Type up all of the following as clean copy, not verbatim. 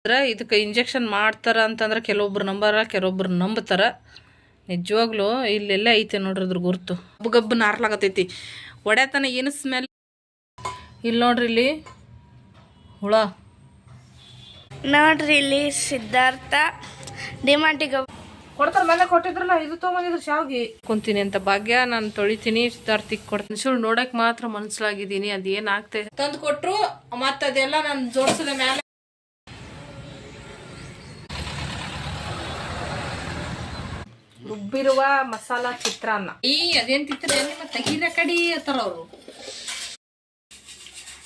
ಇದಕ್ಕೆ ಇಂಜೆಕ್ಷನ್ ಮಾಡ್ತಾರ ಅಂತಂದ್ರೆ ಕೆಲವೊಬ್ರು ನಂಬಾರ, ಕೆಲವೊಬ್ರು ನಂಬ್ತಾರ. ನಿಜವಾಗ್ಲೂ ಇಲ್ಲೆಲ್ಲ ಐತೆ ನೋಡ್ರಿ ಅದ್ರ ಗುರ್ತು. ಗಬ್ಬು ನಾರ್ಲಾಗತೈತಿ, ಒಡೆತನ ಏನು ಸ್ಮೆಲ್. ಇಲ್ಲಿ ನೋಡ್ರಿ, ಇಲ್ಲಿ ಹುಳ ನೋಡ್ರಿ. ಇಲ್ಲಿ ಸಿದ್ಧಾರ್ಥ ಡಿಮಾಂಟಿಗೆ ಕೊಡ್ತಾರ, ಮೇಲೆ ಕೊಟ್ಟಿದ್ರಲ್ಲ, ಇದು ತೊಗೊಂಬಂದಿದ್ರು ಶಾವ್ಗಿ. ಕುಂತೀನಿ ಅಂತ ಭಾಗ್ಯ, ನಾನು ತೊಳಿತೀನಿ, ಸಿದ್ಧಾರ್ಥಿಗೆ ಕೊಡ್ತೀನಿ. ಸುಳ್ಳು ನೋಡಕ್ ಮಾತ್ರ ಮನ್ಸಲಾಗಿದ್ದೀನಿ, ಅದೇನ್ ಆಗ್ತದೆ ತಂದು ಕೊಟ್ರು. ಮತ್ತೆ ಅದೆಲ್ಲ ನಾನು ಜೋಡಿಸಿದ ಮೇಲೆ ರುಬ್ಬಿರುವ ಮಸಾಲಾ ಚಿತ್ರಾನ್ನ. ಅದೇನ್ ತಿಂತಾರೆ ತೆಗೀರ ಕಡಿ ಅಂತಾರ ಅವರು.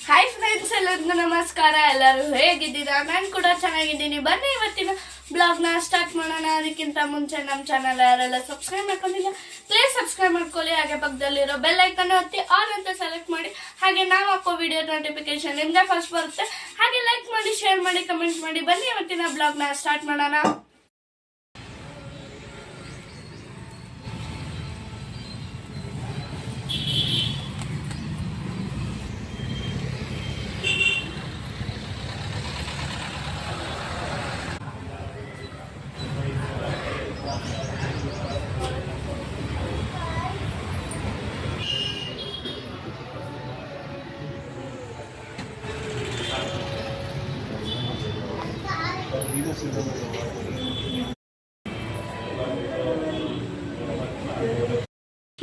ಹಾಯ್ ಫ್ರೆಂಡ್ಸ್, ಎಲ್ಲರಿಗೂ ನಮಸ್ಕಾರ. ಎಲ್ಲರೂ ಹೇಗಿದ್ದೀರಾ? ನಾನು ಕೂಡ ಚೆನ್ನಾಗಿದ್ದೀನಿ. ಬನ್ನಿ ಇವತ್ತಿನ ಬ್ಲಾಗ್ನ ಸ್ಟಾರ್ಟ್ ಮಾಡೋಣ. ಅದಕ್ಕಿಂತ ಮುಂಚೆ ನಮ್ಮ ಚಾನಲ್ ಯಾರೆಲ್ಲ ಸಬ್ಸ್ಕ್ರೈಬ್ ಮಾಡ್ಕೊಂಡಿಲ್ಲ ಪ್ಲೀಸ್ ಸಬ್ಸ್ಕ್ರೈಬ್ ಮಾಡ್ಕೊಳ್ಳಿ. ಹಾಗೆ ಪಕ್ಕದಲ್ಲಿರೋ ಬೆಲ್ ಐಕನ್ ಒತ್ತಿ ಆಲ್ ಅಂತ ಸೆಲೆಕ್ಟ್ ಮಾಡಿ. ಹಾಗೆ ನಾವು ಹಾಕೋ ವಿಡಿಯೋ ನೋಟಿಫಿಕೇಶನ್ ನಿಮ್ಗೆ ಫಸ್ಟ್ ಬರುತ್ತೆ. ಹಾಗೆ ಲೈಕ್ ಮಾಡಿ, ಶೇರ್ ಮಾಡಿ, ಕಮೆಂಟ್ ಮಾಡಿ. ಬನ್ನಿ ಇವತ್ತಿನ ಬ್ಲಾಗ್ನ ಸ್ಟಾರ್ಟ್ ಮಾಡೋಣ.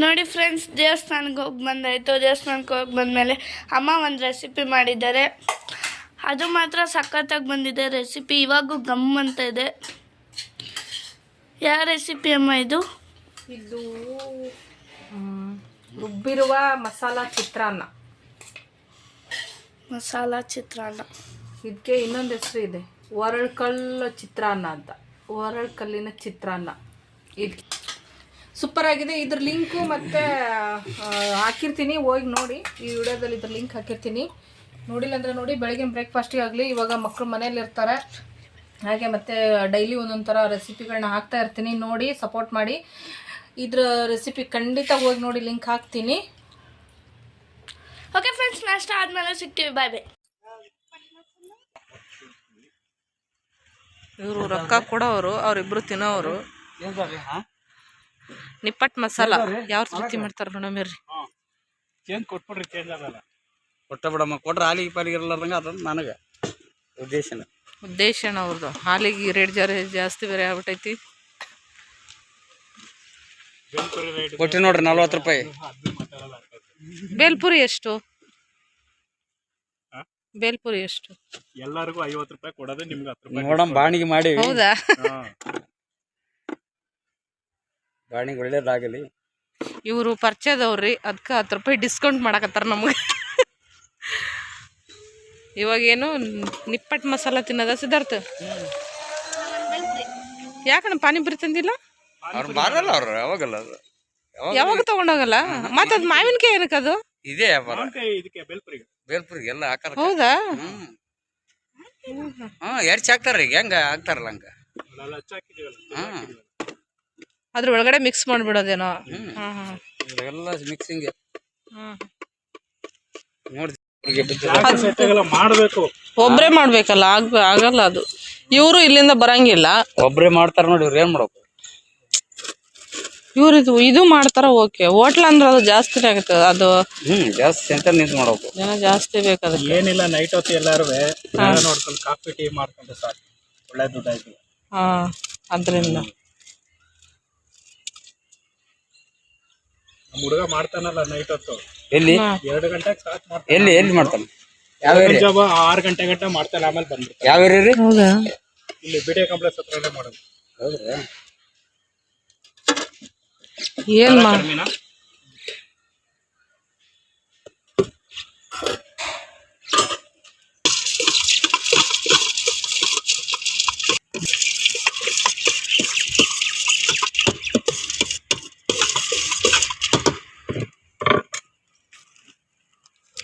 ನೋಡಿ ಫ್ರೆಂಡ್ಸ್, ದೇವಸ್ಥಾನಕ್ಕೆ ಹೋಗಿ ಬಂದಾಯಿತು. ದೇವಸ್ಥಾನಕ್ಕೆ ಹೋಗಿ ಬಂದಮೇಲೆ ಅಮ್ಮ ಒಂದು ರೆಸಿಪಿ ಮಾಡಿದ್ದಾರೆ. ಅದು ಮಾತ್ರ ಸಖತ್ತಾಗಿ ಬಂದಿದೆ ರೆಸಿಪಿ. ಇವಾಗೂ ಗಮ್ ಅಂತ ಇದೆ. ಯಾವ ರೆಸಿಪಿ ಅಮ್ಮ ಇದು? ಇದು ರುಬ್ಬಿರುವ ಮಸಾಲಾ ಚಿತ್ರಾನ್ನ. ಮಸಾಲಾ ಚಿತ್ರಾನ್ನ. ಇದಕ್ಕೆ ಇನ್ನೊಂದು ಹೆಸರು ಇದೆ, ಒರಳ್ಕಲ್ಲು ಚಿತ್ರಾನ್ನ ಅಂತ. ಒರಳ್ಕಲ್ಲಿನ ಚಿತ್ರಾನ್ನ. ಇದು ಸೂಪರ್ ಆಗಿದೆ. ಇದ್ರ ಲಿಂಕು ಮತ್ತೆ ಹಾಕಿರ್ತೀನಿ, ಹೋಗಿ ನೋಡಿ. ಈ ವಿಡಿಯೋದಲ್ಲಿ ಇದ್ರ ಲಿಂಕ್ ಹಾಕಿರ್ತೀನಿ, ನೋಡಿಲ್ಲ ಅಂದರೆ ನೋಡಿ. ಬೆಳಗಿನ ಬ್ರೇಕ್ಫಾಸ್ಟಿಗೆ ಆಗಲಿ, ಇವಾಗ ಮಕ್ಕಳು ಮನೇಲಿ ಇರ್ತಾರೆ, ಹಾಗೆ ಮತ್ತು ಡೈಲಿ ಒಂದೊಂದು ಥರ ರೆಸಿಪಿಗಳನ್ನ ಹಾಕ್ತಾ ಇರ್ತೀನಿ. ನೋಡಿ ಸಪೋರ್ಟ್ ಮಾಡಿ. ಇದ್ರ ರೆಸಿಪಿ ಖಂಡಿತ ಹೋಗಿ ನೋಡಿ, ಲಿಂಕ್ ಹಾಕ್ತೀನಿ. ಓಕೆ ಫ್ರೆಂಡ್ಸ್, ನಾಷ್ಟ ಆದಮೇಲೆ ಸಿಗ್ತೀವಿ. ಬಾಯ್ ಬಾಯ್. ಇವರು ರೊಕ್ಕ ಕೊಡೋರು, ಅವರಿಬ್ರು ತಿನ್ನೋರು. ನಿಪ್ಪಟ್ಟು ಮಸಾಲ ಯಾವ ರೀತಿ ಮಾಡ್ತಾರ ನೋಡಮ್ರಿ. ಚೇಂಜ್ ಕೊಟ್ಬಿಡ್ರಿ, ಚೇಂಜ್ ಆಗಲ್ಲ. ಕೊಟ್ಟ ಬಿಡಮ್ಮ, ಕೊಟ್ರೆ ಹಾಲಿಗೆ ಪಾಲಿಗೆ ಇರಲಾರ್ದಂಗೆ ಅದು ನನಗೆ ಉದ್ದೇಶನ ಅವ್ರದ್ದು. ಹಾಲಿಗೆ ರೇಟ್ ಜಾಸ್ತಿ ಬೇರೆ ಆಗ್ಬಿಟ್ಟೈತಿ. ಕೊಟ್ಟಿ ನೋಡ್ರಿ 40 ರೂಪಾಯಿ. ಬೇಲ್ಪುರಿ ಎಷ್ಟು? ಬೇಲ್ಪುರಿ ಎಷ್ಟು? ಎಲ್ಲರಿಗೂ 50 ರೂಪಾಯಿ ಕೊಡೋದು, ನಿಮ್ಗೆ 10 ರೂಪಾಯಿ ನೋಡಮ್ ಬಾಣಿಗೆ ಮಾಡಿ. ಹೌದಾ? ಬಾಣಿಗೆ ಒಳ್ಳೇದಾಗಲಿ. ಇವರು ಪರಿಚಯದವ್ರಿ, ಅದಕ್ಕೆ 10 ರೂಪಾಯಿ ಡಿಸ್ಕೌಂಟ್ ಮಾಡಕತ್ತಾರ ನಮಗೆ. ಇವಾಗೇನು ನಿಪ್ಪಟ್ಟು ಮಸಾಲ ತಿನ್ನೋದ ಸಿದ್ಧಾರ್ಥ? ಯಾಕಣ್ಣ ಪಾನಿಪುರಿ ತಂದಿಲ್ಲ? ಅವ್ರು ಮಾರಲ್ಲ, ಅವ್ರು ಯಾವಾಗಲ್ಲ, ಅದು ಯಾವಾಗ ತಗೊಂಡೋಗಲ್ಲ. ಮತ್ತೆ ಅದು ಮಾವಿನಕಾಯಿ ಏನಕ್ಕೆ ಅದು? ಇದೇ ಬೇಲ್ಪುರಿಗೆ ಎಲ್ಲ ಹಾಕಾರ. ಹೌದಾ? ಎರ್ಚ್ ಹಾಕ್ತಾರ, ಈಗ ಹೆಂಗ ಹಾಕ್ತಾರಲ್ಲ ಹಂಗ. ಅದ್ರ ಒಳಗಡೆ ಮಿಕ್ಸ್ ಮಾಡ್ಬಿಡೋದೇನೋ. ಎಲ್ಲ ಮಿಕ್ಸಿಂಗ್ ನೋಡಿ. ಮಾಡ್ಬೇಕು, ಒಬ್ರೇ ಮಾಡ್ಬೇಕಲ್ಲ, ಆಗಲ್ಲ ಅದು. ಇವರು ಇಲ್ಲಿಂದ ಬರಂಗಿಲ್ಲ, ಒಬ್ರೇ ಮಾಡ್ತಾರ ನೋಡಿ. ಇವ್ರು ಏನ್ ಮಾಡ್ಬೇಕು? ಇವ್ರು ಇದು ಮಾಡ್ತಾರ. ಓಕೆ, ಹೋಟ್ಲ್ ಅಂದ್ರೆ ಅದು ಜಾಸ್ತಿನೇ ಆಗುತ್ತೆ. ಅದು ಜಾಸ್ತಿ ಅಂತ ನಿಂತು ಮಾಡ್ಬೇಕು, ಜನ ಜಾಸ್ತಿ ಬೇಕಾದ. ಏನಿಲ್ಲ, ನೈಟ್ ಹೊತ್ತು ಎಲ್ಲಾರು ನೋಡ್ಕೊಂಡು ಕಾಫಿ ಟೀ ಮಾಡ್ಕೊಂಡು ಸಾಕು, ಒಳ್ಳೆ ದುಡ್ಡು ಆಯ್ತು. ಅದ್ರಿಂದ ಹುಡುಗ ಮಾಡ್ತಾನಲ್ಲ ನೈಟ್ ಹೊತ್ತು. ಎಲ್ಲಿ 2 ಗಂಟೆಗೆ ಸ್ಟಾರ್ಟ್ ಮಾಡ್ತಾನೆ. ಎಲ್ಲಿ ಮಾಡ್ತಾನೆ? 6 ಗಂಟೆ ಗಂಟೆ ಮಾಡ್ತಾನೆ. ಆಮೇಲೆ ಬಂದ್ಬಿಡ್ತಾನೆ. ಯಾವ ಏರಿಯಾ? ಹೌದಾ? ಇಲ್ಲಿ ಬಿಡಿಎ ಕಾಂಪ್ಲೆಕ್ಸ್ ಹತ್ರನೇ ಮಾಡೋದು. ಹೌದ್ರಾ? ಏನ್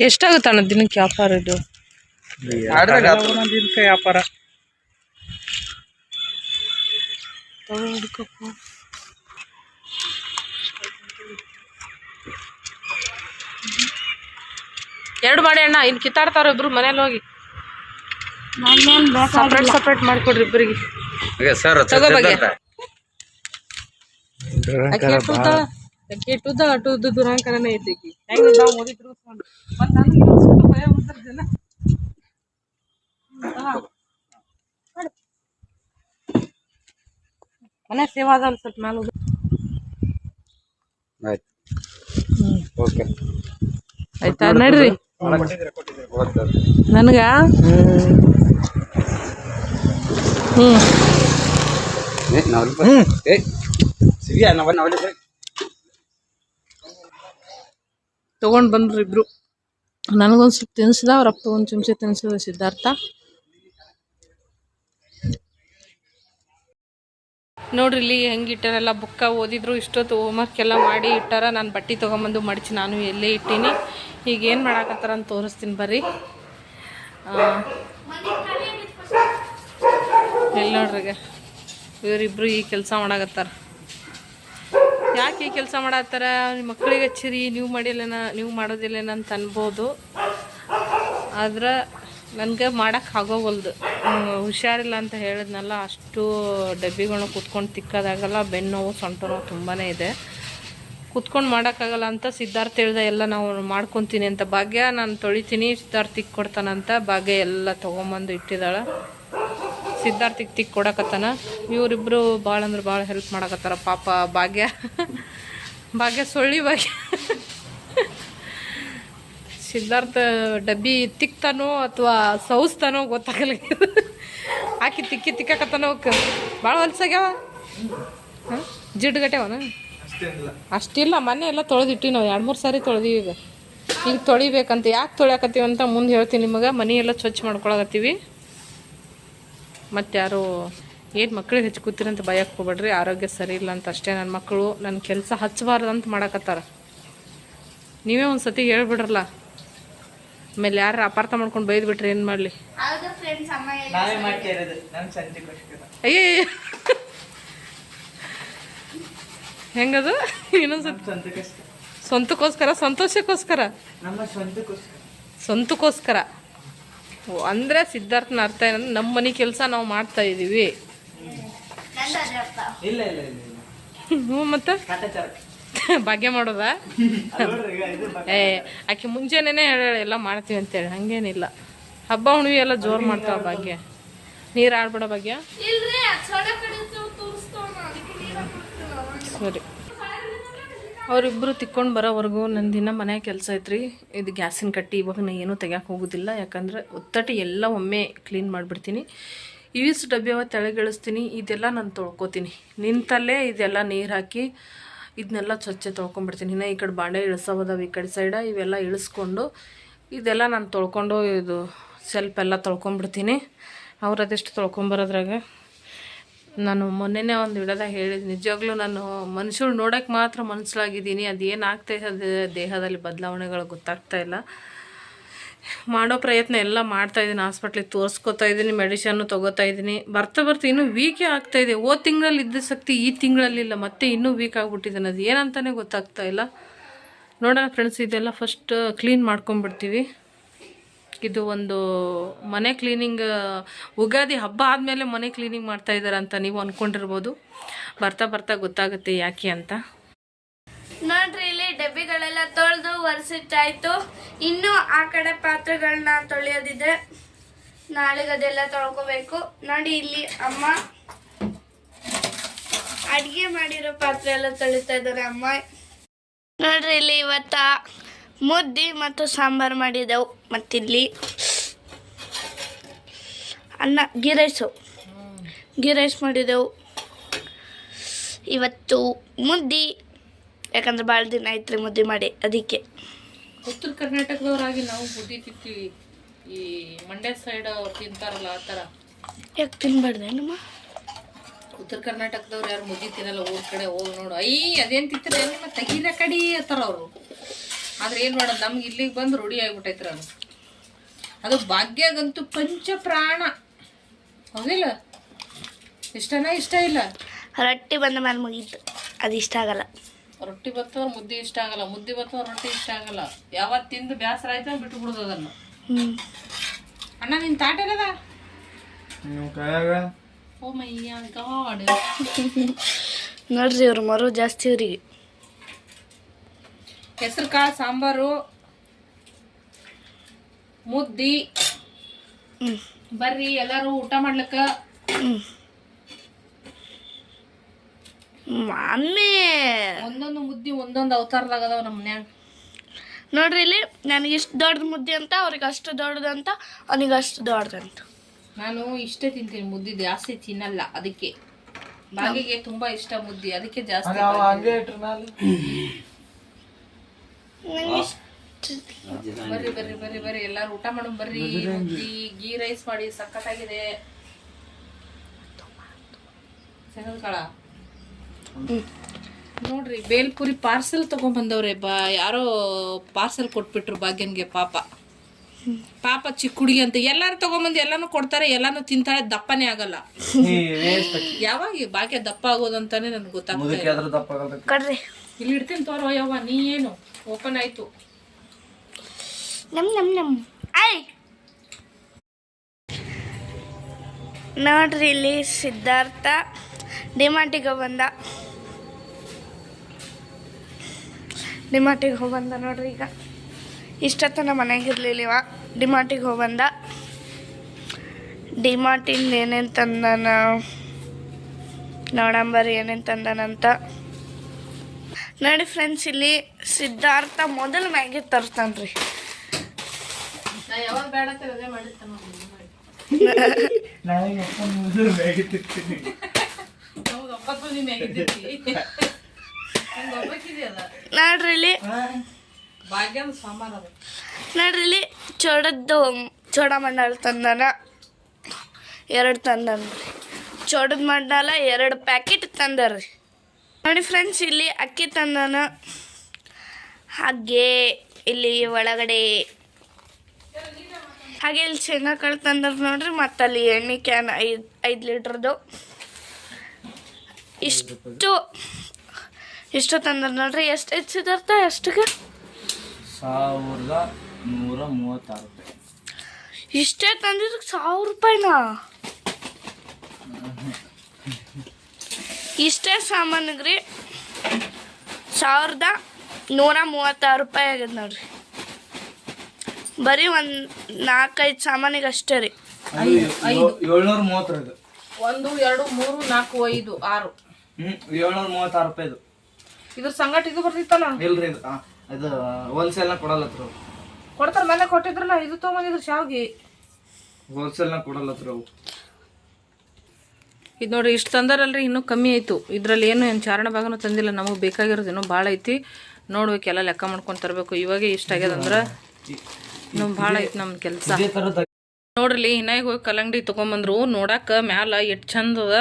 ಎಷ್ಟಾಗುತ್ತಣ್ಣ ದಿನಕ್ಕೆ ವ್ಯಾಪಾರ ಇದು? ದಿನಕ್ಕೆ ವ್ಯಾಪಾರ ಎರಡು ಮಾಡಿ ಅಣ್ಣ. ಇಲ್ಲಿ ಕಿತ್ತಾಡ್ತಾರ ಇಬ್ರು ಮನೇಲಿ ಹೋಗಿ. ಸಪ್ರೇಟ್ ಮಾಡ್ಕೊಡ್ರಿ ಇಬ್ಬರಿಗೆ. ಸರ್ ತಗೋ ಬಗ್ಗೆ ಕೆಟ್ಟುದ ಅಟುದ ದುರಾಂಕರನೇ ಐತಿ. ಹೆಂಗ್ ನಾವು ಓದಿದ್ರು ಮತ್ತೆ ನಾನು ಭಯ ಬಿಡ್ತಾರೆ ಜನ. ಮನೆ ಸೇವಾ ಅದ ಸ್ವಲ್ಪ ಮ್ಯಾಲ ಆಯ್ತಾ ನಡ್ರಿ. ನನಗ ತಗೊಂಡ್ ಬಂದ್ರು ಇಬ್ರು. ನನಗೊಂದ್ ಸ್ವಲ್ಪ ತಿನ್ಸಿದ, ಅವ್ರಪ್ಪ ಒಂದ್ ಚಮಚ ತಿನ್ಸಿದ ಸಿದ್ಧಾರ್ಥ. ನೋಡ್ರಿ ಇಲ್ಲಿ ಹೆಂಗೆ ಇಟ್ಟಾರೆಲ್ಲ. ಬುಕ್ಕ ಓದಿದ್ರು, ಇಷ್ಟೊತ್ತು ಹೋಮ್ವರ್ಕ್ ಎಲ್ಲ ಮಾಡಿ ಇಟ್ಟಾರ. ನಾನು ಬಟ್ಟೆ ತೊಗೊಂಬಂದು ಮಡಚಿ ನಾನು ಎಲ್ಲೇ ಇಟ್ಟೀನಿ. ಈಗ ಏನು ಮಾಡಾಕತ್ತಾರ ಅಂತ ತೋರಿಸ್ತೀನಿ ಬರ್ರಿ. ಎಲ್ಲಿ ನೋಡ್ರಿ ಇವರಿಬ್ರು ಈ ಕೆಲಸ ಮಾಡಾಕತ್ತಾರ. ಯಾಕೆ ಈ ಕೆಲಸ ಮಾಡತ್ತಾರ? ಮಕ್ಕಳಿಗೆ ಹಚ್ಚಿರಿ, ನೀವು ಮಾಡಿಲ್ಲೇನ, ನೀವು ಮಾಡೋದಿಲ್ಲೇನ ಅಂತ ಅನ್ಬೋದು. ಆದ್ರೆ ನನಗೆ ಮಾಡೋಕ್ಕೆ ಆಗೋವಲ್ದು. ಹುಷಾರಿಲ್ಲ ಅಂತ ಹೇಳಿದ್ನಲ್ಲ, ಅಷ್ಟು ಡಬ್ಬಿಗಳನ್ನ ಕೂತ್ಕೊಂಡು ತಿಕ್ಕೋದಾಗಲ್ಲ. ಬೆನ್ನು ನೋವು, ಸೊಂಟ ನೋವು ತುಂಬಾ ಇದೆ. ಕೂತ್ಕೊಂಡು ಮಾಡೋಕ್ಕಾಗಲ್ಲ ಅಂತ ಸಿದ್ಧಾರ್ಥ ಹೇಳ್ದೆ ಎಲ್ಲ ನಾವು ಮಾಡ್ಕೊತೀನಿ ಅಂತ. ಭಾಗ್ಯ ನಾನು ತೊಳಿತೀನಿ, ಸಿದ್ಧಾರ್ಥ ತಿಕ್ ಕೊಡ್ತಾನಂತ. ಭಾಗ್ಯ ಎಲ್ಲ ತೊಗೊಂಬಂದು ಇಟ್ಟಿದ್ದಾಳೆ. ಸಿದ್ಧಾರ್ಥಿಗೆ ತಿಕ್ ಕೊಡಕತ್ತಾನ. ಇವರಿಬ್ಬರು ಭಾಳ ಅಂದ್ರೆ ಭಾಳ ಹೆಲ್ಪ್ ಮಾಡಕತ್ತಾರ ಪಾಪ. ಭಾಗ್ಯ ಸೊಳ್ಳಿ ಭಾಗ್ಯ. ಸಿದ್ಧಾರ್ಥ ಡಬ್ಬಿ ತಿಕ್ತಾನೋ ಅಥವಾ ಸೌಸ್ತಾನೋ ಗೊತ್ತಾಗಲ್ಲ. ಹಾಕಿ ತಿಕ್ಕಾಕತ್ತಾನೋ. ಭಾಳ ಹೊಲ್ಸಾಗ್ಯಾವ, ಜಿಡ್ಗಟ್ಯಾವನ ಅಷ್ಟಿಲ್ಲ. ಮೊನ್ನೆ ಎಲ್ಲ ತೊಳೆದಿಟ್ಟು ನಾವು 2-3 ಸಾರಿ ತೊಳೆದೀವಿ. ಈಗ ತೊಳಿಬೇಕಂತ. ಯಾಕೆ ತೊಳ್ಯಾಕತ್ತೀವಿ ಅಂತ ಮುಂದೆ ಹೇಳ್ತೀನಿ ನಿಮಗೆ. ಮನೆ ಎಲ್ಲ ಸ್ವಚ್ಛ ಮಾಡ್ಕೊಳಕತ್ತೀವಿ. ಮತ್ತು ಯಾರು ಏನು ಮಕ್ಳಿಗೆ ಹೆಚ್ಚು ಕೂತಿರಂತ ಭಯಕ್ಕೆ ಹೋಗ್ಬೇಡ್ರಿ. ಆರೋಗ್ಯ ಸರಿ ಇಲ್ಲ ಅಂತ ಅಷ್ಟೇ. ನನ್ನ ಮಕ್ಕಳು ನನ್ನ ಕೆಲಸ ಹಚ್ಚಬಾರ್ದು ಅಂತ ಮಾಡಕತ್ತಾರ. ನೀವೇ ಒಂದು ಸತಿ ಹೇಳ್ಬಿಡ್ರಲ್ಲ, ಆಮೇಲೆ ಯಾರು ಅಪಾರ್ಥ ಮಾಡ್ಕೊಂಡು ಬೈದು ಬಿಟ್ರೆ ಏನು ಮಾಡಲಿ? ಅಯ್ಯೇ ಹೆಂಗದು? ಇನ್ನೊಂದ್ಸತಿ ಸ್ವಂತಕ್ಕೋಸ್ಕರ, ಸಂತೋಷಕ್ಕೋಸ್ಕರ, ಸ್ವಂತಕ್ಕೋಸ್ಕರ. ಓ ಅಂದರೆ ಸಿದ್ಧಾರ್ಥನ ಅರ್ಥ ಏನಂದ್ರೆ ನಮ್ಮ ಮನೆ ಕೆಲಸ ನಾವು ಮಾಡ್ತಾ ಇದ್ದೀವಿ. ಹ್ಞೂ ಮತ್ತೆ ಭಾಗ್ಯ ಮಾಡೋದ? ಆಕೆ ಮುಂಜಾನೆ ಹೇಳ ಎಲ್ಲ ಮಾಡ್ತೀವಿ ಅಂತೇಳಿ. ಹಂಗೇನಿಲ್ಲ. ಹಬ್ಬ ಹುಣ್ಣಿಮೆ ಎಲ್ಲ ಜೋರು ಮಾಡ್ತಾವ ಭಾಗ್ಯ. ನೀರು ಆಡ್ಬೇಡ ಭಾಗ್ಯ. ಸರಿ. ಅವರಿಬ್ಬರು ತಿಕ್ಕೊಂಡು ಬರೋವರೆಗೂ ನನ್ನ ದಿನ ಮನೆಯ ಕೆಲಸ ಐತ್ರಿ. ಇದು ಗ್ಯಾಸಿನ ಕಟ್ಟಿ ಇವಾಗ ನಾನು ಏನೂ ತೆಗ್ಯಾಕೆ ಹೋಗೋದಿಲ್ಲ. ಯಾಕಂದರೆ ಒತ್ತಟಿ ಎಲ್ಲ ಒಮ್ಮೆ ಕ್ಲೀನ್ ಮಾಡಿಬಿಡ್ತೀನಿ. ಇವಿಷ್ಟು ಡಬ್ಬಿ ಅವ ತೆಳಗಿಳಿಸ್ತೀನಿ. ಇದೆಲ್ಲ ನಾನು ತೊಳ್ಕೊತೀನಿ ನಿಂತಲ್ಲೇ. ಇದೆಲ್ಲ ನೀರು ಹಾಕಿ ಇದನ್ನೆಲ್ಲ ಸ್ವಚ್ಛ ತೊಳ್ಕೊಂಬಿಡ್ತೀನಿ. ಇನ್ನು ಈ ಕಡೆ ಬಾಂಡೆ ಇಳಿಸೋದವ ಈ ಕಡೆ ಸೈಡ. ಇವೆಲ್ಲ ಇಳಿಸ್ಕೊಂಡು ಇದೆಲ್ಲ ನಾನು ತೊಳ್ಕೊಂಡು ಇದು ಸ್ವಲ್ಪ ಎಲ್ಲ ತೊಳ್ಕೊಂಬಿಡ್ತೀನಿ. ಅವ್ರು ಅದೆಷ್ಟು ತೊಳ್ಕೊಂಬರೋದ್ರಾಗ ನಾನು ಮೊನ್ನೆನೇ ಒಂದು ವಿಡಿಯೋದಾಗ ಹೇಳಿದ್ದು, ನಿಜವಾಗ್ಲೂ ನಾನು ಮನುಷ್ಯರು ನೋಡೋಕ್ಕೆ ಮಾತ್ರ ಮನಸ್ಸಾಗಿದ್ದೀನಿ. ಅದೇನು ಆಗ್ತಾಯಿದೆ ದೇಹದಲ್ಲಿ ಬದಲಾವಣೆಗಳು ಗೊತ್ತಾಗ್ತಾ ಇಲ್ಲ. ಮಾಡೋ ಪ್ರಯತ್ನ ಎಲ್ಲ ಮಾಡ್ತಾಯಿದ್ದೀನಿ. ಹಾಸ್ಪಿಟ್ಲಿಗೆ ತೋರಿಸ್ಕೊತಾ ಇದ್ದೀನಿ, ಮೆಡಿಷನ್ನು ತೊಗೋತಾ ಇದ್ದೀನಿ. ಬರ್ತಾ ಇನ್ನೂ ವೀಕೇ ಆಗ್ತಾಯಿದೆ. ತಿಂಗಳಲ್ಲಿ ಇದ್ದ ಶಕ್ತಿ ಈ ತಿಂಗಳಲ್ಲಿಲ್ಲ, ಮತ್ತೆ ಇನ್ನೂ ವೀಕ್ ಆಗಿಬಿಟ್ಟಿದ್ದಾನೆ. ಅದು ಏನಂತಲೇ ಗೊತ್ತಾಗ್ತಾ ಇಲ್ಲ. ನೋಡೋಣ ಫ್ರೆಂಡ್ಸ್, ಇದೆಲ್ಲ ಫಸ್ಟ್ ಕ್ಲೀನ್ ಮಾಡ್ಕೊಂಬಿಡ್ತೀವಿ. ಇದು ಒಂದು ಮನೆ ಕ್ಲೀನಿಂಗ್. ಉಗಾದಿ ಹಬ್ಬ ಆದಮೇಲೆ ಮನೆ ಕ್ಲೀನಿಂಗ್ ಮಾಡ್ತಾಯಿದ್ದಾರೆ ಅಂತ ನೀವು ಅಂದ್ಕೊಂಡಿರ್ಬೋದು. ಬರ್ತಾ ಗೊತ್ತಾಗುತ್ತೆ ಯಾಕೆ ಅಂತ. ನೋಡ್ರಿ, ಇಲ್ಲಿ ಡಬ್ಬಿಗಳೆಲ್ಲ ತೊಳೆದು ಒರೆಸಿಟ್ಟಾಯ್ತು. ಇನ್ನು ಆ ಕಡೆ ಪಾತ್ರೆಗಳನ್ನ ತೊಳೆಯೋದಿದೆ. ನಾಳೆಗೆ ಅದೆಲ್ಲ ತೊಳ್ಕೊಬೇಕು. ನೋಡಿ, ಇಲ್ಲಿ ಅಮ್ಮ ಅಡುಗೆ ಮಾಡಿರೋ ಪಾತ್ರೆ ಎಲ್ಲ ತೊಳಿತಾ ಇದ್ದಾರೆ ಅಮ್ಮ. ನೋಡ್ರಿ, ಇಲ್ಲಿ ಇವತ್ತ ಮುದ್ದೆ ಮತ್ತು ಸಾಂಬಾರು ಮಾಡಿದೆವು. ಮತ್ತಿಲ್ಲಿ ಅನ್ನ ಗೀ ರೈಸ್ ಮಾಡಿದೆವು ಇವತ್ತು. ಮುದ್ದೆ ಯಾಕಂದ್ರೆ ಭಾಳ ದಿನ ಆಯ್ತು ರೀ ಮುದ್ದೆ ಮಾಡಿ, ಅದಕ್ಕೆ. ಉತ್ತರ ಕರ್ನಾಟಕದವರಾಗಿ ನಾವು ಮುದ್ದೆ ತಿಂತೀವಿ. ಈ ಮಂಡ್ಯ ಸೈಡ್ ಅವ್ರು ತಿಂತಾರಲ್ಲ ಆ ಥರ. ಯಾಕೆ ತಿನ್ಬಾರ್ದೆ ನಮ್ಮ ಉತ್ತರ ಕರ್ನಾಟಕದವ್ರು ಯಾರು ಮುದ್ದೆ ತಿನ್ನಲ್ಲ. ಊರ ಕಡೆ ಹೋಗಿ ನೋಡು, ಅದೇನು ತಿಂತಾರೆ ನಿಮ್ಮ ತೆಗಿನ ಕಡಿ ಅಂತಾರ ಅವರು. ಆದ್ರೆ ಏನು ಮಾಡೋದು, ನಮ್ಗೆ ಇಲ್ಲಿಗೆ ಬಂದು ರೂಢಿ ಆಗಿಬಿಟ್ಟೈತ್ರ ಅದು. ಭಾಗ್ಯಗಂತೂ ಪಂಚ ಪ್ರಾಣ, ಹೌದಿಲ್ಲ? ಇಷ್ಟನಾ? ಇಷ್ಟ ಇಲ್ಲ. ರೊಟ್ಟಿ ಬಂದ ಮೇಲೆ ಮುಗೀತು, ಅದು ಇಷ್ಟ ಆಗಲ್ಲ. ರೊಟ್ಟಿ ಬರ್ತವ್ರು ಮುದ್ದೆ ಇಷ್ಟ ಆಗಲ್ಲ, ಮುದ್ದೆ ಬರ್ತವ್ರು ರೊಟ್ಟಿ ಇಷ್ಟ ಆಗಲ್ಲ. ಯಾವತ್ತು ತಿಂದು ಬೇಸರ ಆಯ್ತು ಬಿಟ್ಟು ಬಿಡೋದು ಅದನ್ನು. ಅಣ್ಣ ನಿನ್ನ ತಾಟ ಏನದ? ಓ ಮೈ ಗಾಡ್. ನೋಡ್ರಿ ಇವ್ರು ಮರು ಜಾಸ್ತಿ ಇವ್ರಿಗೆ. ಹೆಸರು ಕಾಳು ಸಾಂಬಾರು, ಮುದ್ದಿ. ಬರ್ರಿ ಎಲ್ಲಾರು ಊಟ ಮಾಡ್ಲಕ್ಕ. ಮಮ್ಮಿ ಒಂದೊಂದು ಮುದ್ದಿ ಒಂದೊಂದು ಅವತಾರದಾಗ ಅದಾವ ನಮ್ಮ ಮನ್ಯಾಗ. ನೋಡ್ರಿ ಇಲ್ಲಿ ನನಗೆ ಇಷ್ಟು ದೊಡ್ಡದು ಮುದ್ದೆ ಅಂತ, ಅವ್ರಿಗೆ ಅಷ್ಟು ದೊಡ್ಡದಂತ, ಅವನಿಗೆ ಅಷ್ಟು ದೊಡ್ಡದಂತ. ನಾನು ಇಷ್ಟೇ ತಿಂತೀನಿ ಮುದ್ದಿ, ಜಾಸ್ತಿ ತಿನ್ನಲ್ಲ. ಅದಕ್ಕೆ ಬಾಗಿಗೆ ತುಂಬಾ ಇಷ್ಟ ಮುದ್ದಿ, ಅದಕ್ಕೆ ಜಾಸ್ತಿ. ಬರ್ರಿ ಬರ್ರಿ ಬರ್ರಿ ಬರ್ರಿ ಎಲ್ಲಾರು ಊಟ ಮಾಡೋಣ ಬರ್ರಿ. ಮುದ್ದಿ ಗೀ ರೈಸ್ ಮಾಡಿ ಸಖತ್ತಾಗಿದೆ. ಕಾಳ ನೋಡ್ರಿ ಬೇಲ್ಪುರಿ ಪಾರ್ಸೆಲ್ ತಗೊಂಡ್ಬಂದವ್ರೆ. ಯಾರೋ ಪಾರ್ಸೆಲ್ ಕೊಟ್ಬಿಟ್ರು ಭಾಗ್ಯನ್ಗೆ. ಪಾಪ ಚಿಕ್ಕ ಹುಡುಗಿ ಅಂತ ಎಲ್ಲಾರು ತಗೊಂಬಂದು ಎಲ್ಲಾನು ಕೊಡ್ತಾರೆ, ಎಲ್ಲಾನು ತಿಂತಾಳೆ, ದಪ್ಪನೇ ಆಗಲ್ಲ. ಯಾವಾಗ ಈ ಭಾಗ್ಯ ದಪ್ಪ ಆಗೋದಂತಾನೆ ನನ್ಗೆ ಗೊತ್ತಾಗ್ತದೆ. ಇಲ್ಲಿ ಇಡ್ತೀನಿ ತೋರೋ ಯವ್ವ. ನೀ ಏನು ಓಪನ್ ಆಯ್ತು. ನೋಡ್ರಿ ಇಲ್ಲಿ ಸಿದ್ಧಾರ್ಥ ಡಿಮಾರ್ಟಿಗೆ ಹೋಗ್ಬಂದ ನೋಡ್ರಿ. ಈಗ ಇಷ್ಟೊತ್ತನ ಮನೆಗಿರ್ಲಿಲ್ಲವ, ಡಿಮಾರ್ಟಿಗೆ ಹೋಗ್ಬಂದ. ಡಿಮಾರ್ಟಿಂದ ಏನೇನು ತಂದಾನ ನೋಡಂಬರಿ, ಏನೇನು ತಂದಾನಂತ ನೋಡಿ ಫ್ರೆಂಡ್ಸ್. ಇಲ್ಲಿ ಸಿದ್ಧಾರ್ಥ ಮೊದಲು ಮ್ಯಾಗಿ ತರ್ತಾನ್ರಿ. ಯಾವಾಗ ಬೇಡ ಅದೇ ಮಾಡಿರ್ತಾನ. ನೋಡ್ರಿ ಇಲ್ಲಿ ನೋಡ್ರಿ ಇಲ್ಲಿ ಚೋಡ ಮಂಡಾಳ ತಂದಾನ, 2 ತಂದನ್ರಿ. ಚೋಡದ ಮಂಡಾಲ 2 ಪ್ಯಾಕೆಟ್ ತಂದಾರ್ರಿ. ನೋಡಿ ಫ್ರೆಂಡ್ಸ್ ಇಲ್ಲಿ ಅಕ್ಕಿ ತಂದಾನ. ಹಾಗೆ ಇಲ್ಲಿ ಒಳಗಡೆ ಹಾಗೆ ಇಲ್ಲಿ ಶೇಂಗಾ ಕಾಳು ತಂದಾರ ನೋಡ್ರಿ. ಮತ್ತು ಅಲ್ಲಿ ಎಣ್ಣೆ ಕ್ಯಾನ್ 5 ಲೀಟ್ರದ್ದು ಇಷ್ಟು ತಂದಾರ ನೋಡ್ರಿ. ಎಷ್ಟು ಸಿದ್ಧಾರ್ಥ? ಎಷ್ಟಿಗೆ? 1136 ರೂಪಾಯಿ. ಇಷ್ಟೇ ತಂದಿದ್ದಕ್ಕೆ 1000 ರೂಪಾಯಿನಾ? ಇಷ್ಟೇ ಸಾಮಾನಿಗೆ ರೀ 1136 ರೂಪಾಯಿ ಆಗ್ಯದ ನೋಡ್ರಿ. ಬರೀ 4-5 ಸಾಮಾನಿಗೆ ಅಷ್ಟೇ ರೀ. 730. 1 2 3 4 5 6 736 ರೂಪಾಯಿ. ಇದ್ರ ಸಂಗಟ ಇದು ಬರ್ತಿತ್ತಲ್ಲ? ಇಲ್ರಿ, ಇದು ಹೋಲ್ಸೇಲ್ ಕೊಡಲ್ಲತ್ರ. ಕೊಡ್ತಾರ, ಮನೆ ಕೊಟ್ಟಿದ್ರಲ್ಲ. ಇದು ತಗೊಂಡಿದ್ರು ಶಾವ್ಗಿ. ಹೋಲ್ಸೇಲ್ ಕೊಡಲ್ಲತ್ರ ಅವು. ಇದು ನೋಡ್ರಿ ಇಷ್ಟು ತಂದಾರಲ್ರಿ, ಇನ್ನೂ ಕಮ್ಮಿ ಆಯಿತು. ಇದರಲ್ಲಿ ಏನು ಚಾರಣ ಭಾಗನೂ ತಂದಿಲ್ಲ. ನಮಗೆ ಬೇಕಾಗಿರೋದು ಇನ್ನೂ ಭಾಳ ಐತಿ. ನೋಡ್ಬೇಕು, ಎಲ್ಲ ಲೆಕ್ಕ ಮಾಡ್ಕೊಂಡು ತರಬೇಕು. ಇವಾಗ ಇಷ್ಟ ಆಗ್ಯದಂದ್ರೆ ಇನ್ನೂ ಭಾಳ ಐತಿ ನಮ್ಮ ಕೆಲಸ. ನೋಡ್ರಿ ಹಿನ್ನಾಗಿ ಹೋಗಿ ಕಲ್ಲಂಗಡಿ ತೊಗೊಂಬಂದ್ರು. ನೋಡಕ್ಕೆ ಮ್ಯಾಲ ಎಷ್ಟು ಚಂದ ಅದ,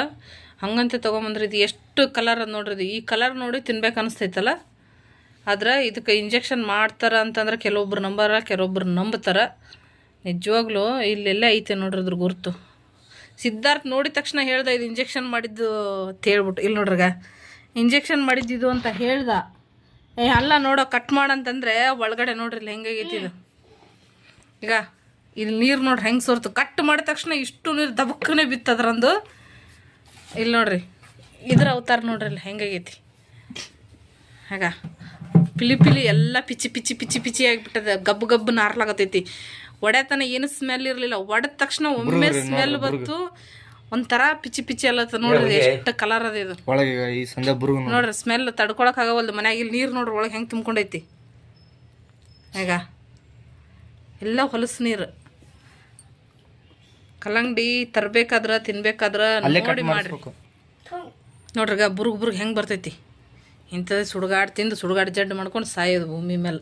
ಹಂಗಂತೆ ತೊಗೊಂಬಂದ್ರಿ. ಇದು ಎಷ್ಟು ಕಲರ್ ಅದ ನೋಡ್ರಿ. ಈ ಕಲರ್ ನೋಡಿ ತಿನ್ಬೇಕು ಅನಿಸ್ತೈತಲ್ಲ. ಆದ್ರೆ ಇದಕ್ಕೆ ಇಂಜೆಕ್ಷನ್ ಮಾಡ್ತಾರ ಅಂತಂದ್ರೆ ಕೆಲವೊಬ್ರು ನಂಬಾರ, ಕೆಲವೊಬ್ರು ನಂಬ್ತಾರ. ನಿಜವಾಗ್ಲೂ ಇಲ್ಲೆಲ್ಲ ಐತೆ ನೋಡ್ರಿ ಅದ್ರ ಗುರುತು. ಸಿದ್ಧಾರ್ಥ ನೋಡಿದ ತಕ್ಷಣ ಹೇಳ್ದ ಇದು ಇಂಜೆಕ್ಷನ್ ಮಾಡಿದ್ದು ಅಂತ ಹೇಳ್ಬಿಟ್ಟು. ಇಲ್ಲಿ ನೋಡ್ರಿಗ ಇಂಜೆಕ್ಷನ್ ಮಾಡಿದ್ದಿದ್ದು ಅಂತ ಹೇಳ್ದ. ಅಲ್ಲ ನೋಡೋ ಕಟ್ ಮಾಡಂತಂದ್ರೆ ಒಳಗಡೆ ನೋಡ್ರಿ ಇಲ್ಲಿ ಹೆಂಗಾಗೈತಿ ಇದು. ಈಗ ಇಲ್ಲಿ ನೀರು ನೋಡ್ರಿ ಹೆಂಗೆ ಸೋರ್ತು. ಕಟ್ ಮಾಡಿದ ತಕ್ಷಣ ಇಷ್ಟು ನೀರು ದಬಕ್ಕನೆ ಬಿತ್ತದ್ರಂದು. ಇಲ್ಲಿ ನೋಡ್ರಿ ಇದ್ರ ಅವತಾರ ನೋಡ್ರಿ ಇಲ್ಲಿ ಹೆಂಗಾಗೈತಿ. ಆಗ ಪಿಲಿ ಎಲ್ಲ ಪಿಚ್ಚಿ ಪಿಚ್ಚಿ ಪಿಚ್ಚಿ ಪಿಚ್ಚಿ ಆಗಿಬಿಟ್ಟದ. ಗಬ್ಬು ಗಬ್ಬು ನಾರ್ಲಾಗತೈತಿ. ಒಡೆತನ ಏನು ಸ್ಮೆಲ್ ಇರಲಿಲ್ಲ. ಒಡೆದ ತಕ್ಷಣ ಒಮ್ಮೆ ಸ್ಮೆಲ್ ಬಂತು, ಒಂಥರ ಪಿಚ್ಚಿ ಪಿಚ್ಚಿ ಅಲ್ಲತ್ತ. ನೋಡ್ರಿ ಎಷ್ಟು ಕಲರ್ ಅದ ಇದು ನೋಡ್ರಿ. ಸ್ಮೆಲ್ ತಡ್ಕೊಳಕ್ ಆಗವಲ್ದು. ಮನ್ಯಾಗ ಇಲ್ಲಿ ನೀರು ನೋಡ್ರಿ ಒಳಗೆ ಹೆಂಗೆ ತುಂಬ್ಕೊಂಡೈತಿ. ಈಗ ಎಲ್ಲ ಹೊಲಸು ನೀರು. ಕಲ್ಲಂಗಡಿ ತರಬೇಕಾದ್ರೆ ತಿನ್ಬೇಕಾದ್ರೆ ನೋಡಿ ಮಾಡ್ರಿ. ನೋಡ್ರಿಗ ಬುರ್ಗ್ ಹೆಂಗೆ ಬರ್ತೈತಿ. ಇಂಥದ್ದು ಸುಡುಗಾಡು ತಿಂದು ಸುಡುಗಾಡು ಜಡ್ಡು ಮಾಡ್ಕೊಂಡು ಸಾಯೋದು ಭೂಮಿ ಮೇಲೆ.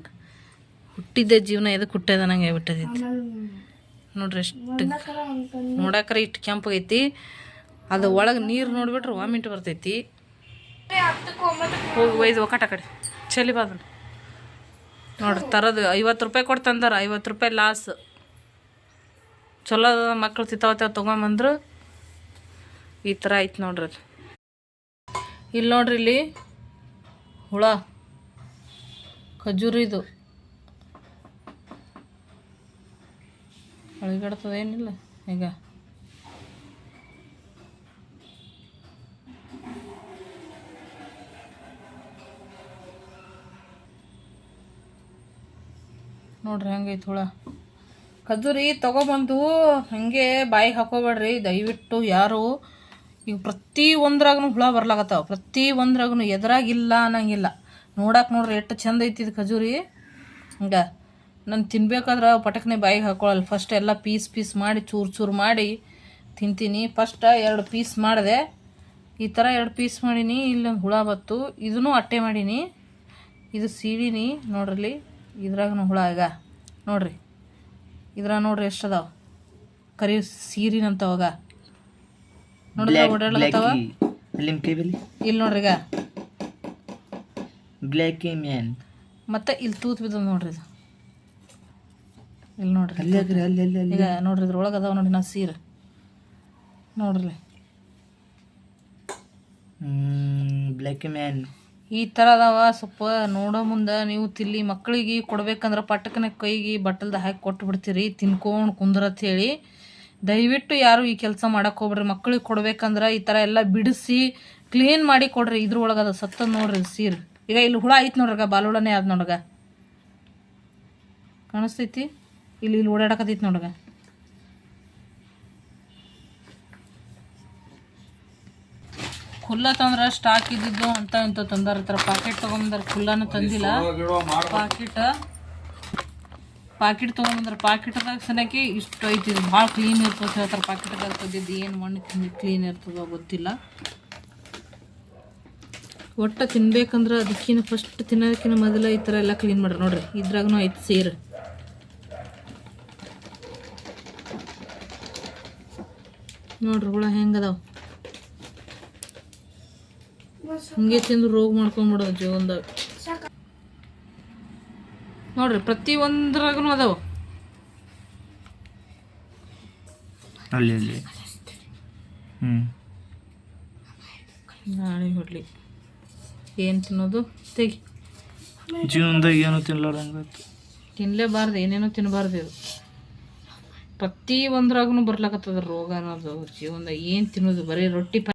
ಹುಟ್ಟಿದ್ದ ಜೀವನ ಎದಕ್ಕೆ ಹುಟ್ಟದ ನಂಗೆ ಬಿಟ್ಟದೈತಿ ನೋಡ್ರಿ. ಎಷ್ಟು ನೋಡಕ್ರೆ ಇಷ್ಟು ಕೆಂಪಾಗೈತಿ. ಅದು ಒಳಗೆ ನೀರು ನೋಡಿಬಿಟ್ರೆ ವಾಮಿಂಟ್ ಬರ್ತೈತಿ. ಹೋಗಿ ಒಯ್ದು ಒಕ್ಕಟ ಕಡೆ ಚಲಿ ಬಾದ ನೋಡ್ರಿ. ತರೋದು 50 ರೂಪಾಯಿ ಕೊಟ್ಟು ತಂದಾರ. 50 ರೂಪಾಯಿ ಲಾಸ್. ಚಲೋ ಮಕ್ಳು ತಿತ್ತಾವತ್ತಾವ ತೊಗೊಂಬಂದ್ರು. ಈ ಥರ ಐತೆ ನೋಡ್ರಿ ಅದು. ಇಲ್ಲಿ ನೋಡ್ರಿ ಇಲ್ಲಿ ಹುಳ ಖಜೂರಿದು ಅಳಿಗಡ್ತದ ಏನಿಲ್ಲ. ಈಗ ನೋಡ್ರಿ ಹಂಗೈತೆ ಹುಳ. ಖಜೂರಿ ತೊಗೊಬಂದು ಹಾಗೆ ಬಾಯಿಗೆ ಹಾಕೋಬೇಡ್ರಿ ದಯವಿಟ್ಟು ಯಾರು. ಈಗ ಪ್ರತಿ ಒಂದ್ರಾಗೂ ಹುಳ ಬರ್ಲಾಗತ್ತಾವ, ಪ್ರತಿ ಒಂದ್ರಾಗೂ ಎದುರಾಗಿಲ್ಲ ಅನ್ನಂಗಿಲ್ಲ. ನೋಡಕ್ಕೆ ನೋಡ್ರಿ ಎಷ್ಟು ಚಂದ ಐತಿದ್ ಖಜೂರಿ. ಹಂಗೆ ನಾನು ತಿನ್ಬೇಕಾದ್ರೆ ಪಟಕ್ನೆ ಬಾಯಿಗೆ ಹಾಕೊಳ್ಳಲ್ಲ. ಫಸ್ಟ್ ಎಲ್ಲ ಪೀಸ್ ಮಾಡಿ ಚೂರು ಮಾಡಿ ತಿಂತೀನಿ. ಫಸ್ಟ್ 2 ಪೀಸ್ ಮಾಡಿದೆ, ಈ ಥರ 2 ಪೀಸ್ ಮಾಡೀನಿ. ಇಲ್ಲೊಂದು ಹುಳ ಬತ್ತು, ಇದೂ ಅಟ್ಟೆ ಮಾಡೀನಿ. ಇದು ಸೀಳೀನಿ ನೋಡ್ರಿ. ಇದ್ರಾಗ ಹುಳ ಈಗ ನೋಡ್ರಿ, ಇದ್ರಾಗ ನೋಡ್ರಿ ಎಷ್ಟು ಅದಾವ ಕರಿ ಸೀರಿನಂತವಾಗ ನೋಡಿದ್ರೆ ಓಡಾಡ್ಲತ್ತವ. ಇಲ್ಲಿ ನೋಡ್ರಿ ಈಗ ಬ್ಲ್ಯಾಕ್ ಮ್ಯಾನ್. ಮತ್ತೆ ಇಲ್ಲಿ ತೂತ್ ಬಿದ್ದದ ನೋಡ್ರಿ. ಇದು ಇಲ್ಲಿ ನೋಡ್ರಿ ಈಗ ನೋಡ್ರಿ ಇದ್ರೊಳಗೆ ಅದಾವ ನೋಡಿ. ನಾ ಸೀರೆ ನೋಡ್ರಿ ಬ್ಲ್ಯಾಕ್ ಮ್ಯಾನ್ ಈ ಥರ ಅದಾವ. ಸ್ವಲ್ಪ ನೋಡೋ ಮುಂದೆ ನೀವು ತಿಲ್ಲಿ ಮಕ್ಕಳಿಗೆ ಕೊಡ್ಬೇಕಂದ್ರೆ ಪಟ್ಟಕನ ಕೈಗೆ ಬಟ್ಟಲ್ದ ಹಾಕಿ ಕೊಟ್ಟು ಬಿಡ್ತೀರಿ ತಿನ್ಕೊಂಡು ಕುಂದ್ರತ್ ಹೇಳಿ. ದಯವಿಟ್ಟು ಯಾರು ಈ ಕೆಲಸ ಮಾಡಕ್ಕೆ ಹೋಗ್ಬಿಡ್ರಿ. ಮಕ್ಕಳಿಗೆ ಕೊಡ್ಬೇಕಂದ್ರೆ ಈ ಥರ ಎಲ್ಲ ಬಿಡಿಸಿ ಕ್ಲೀನ್ ಮಾಡಿ ಕೊಡ್ರಿ. ಇದ್ರೊಳಗೆ ಅದು ಸತ್ತದ ನೋಡ್ರಿ ಸೀರೆ. ಈಗ ಇಲ್ಲಿ ಹುಳ ಐತೆ ನೋಡ್ರಿಗ, ಬಾಲುಳನೇ ಆದ ನೋಡ್ಗ, ಕಾಣಿಸ್ತೈತಿ. ಇಲ್ಲಿ ಓಡಾಡಕತ್ತೈತಿ ನೋಡ್ಗ. ಖುಲ್ಲ ತಂದ್ರೆ ಸ್ಟಾಕ್ ಇದ್ದಿದ್ದು ಅಂತ ಇಂಥ ತಂದಾರ. ಥರ ಪಾಕೆಟ್ ತೊಗೊಂಬಂದಾರ. ಖುಲ್ಲಾನು ತಂದಿಲ್ಲ, ಪಾಕೆಟ್ ತೊಗೊಂಬಂದ್ರೆ ಪಾಕೆಟ್ದಾಗ ಸನಕ್ಕೆ ಇಷ್ಟು ಐತಿ. ಇದು ಭಾಳ ಕ್ಲೀನ್ ಇರ್ತದೆ ಹೇಳ್ತಾರೆ. ಪಾಕೆಟ್ದಾಗ ತಂದಿದ್ದು ಏನು ಮಣ್ಣು ಕ್ಲೀನ್ ಇರ್ತದೋ ಗೊತ್ತಿಲ್ಲ. ಒಟ್ಟು ತಿನ್ಬೇಕಂದ್ರೆ ಅದಕ್ಕಿಂತ ಫಸ್ಟ್ ತಿನ್ನೋದಕ್ಕಿಂತ ಮೊದಲು ಈ ಥರ ಎಲ್ಲ ಕ್ಲೀನ್ ಮಾಡ್ರಿ. ನೋಡ್ರಿ ಇದ್ರಾಗೂ ಐತಿ ಸೇರು. ನೋಡ್ರಿ ಹುಳ ಹೆಂಗದಾವ. ಹಿಂಗೆ ತಿಂದು ರೋಗ ಮಾಡ್ಕೊಂಡ್ಬಿಡೋದು ಜೀವನದಾಗ. ನೋಡ್ರಿ ಪ್ರತಿ ಒಂದ್ರಾಗೂ ಅದಾವ. ಅಲ್ಲಿ ನಾಳೆ ಹೊಡ್ಲಿ ಏನು ತಿನ್ನೋದು ತೆಗಿ. ಜೀವನದಾಗ ಏನು ತಿನ್ಲಾರ್ದಂಗ ತಿನ್ನಲೇಬಾರ್ದು, ಏನೇನೋ ತಿನ್ನಬಾರ್ದು. ಇದು ಪ್ರತಿ ಒಂದ್ರಾಗೂ ಬರ್ಲಾಕತ್ತದ ರೋಗ ಅನ್ನೋದು ಜೀವನದಾಗ. ಏನು ತಿನ್ನೋದು ಬರೀ ರೊಟ್ಟಿ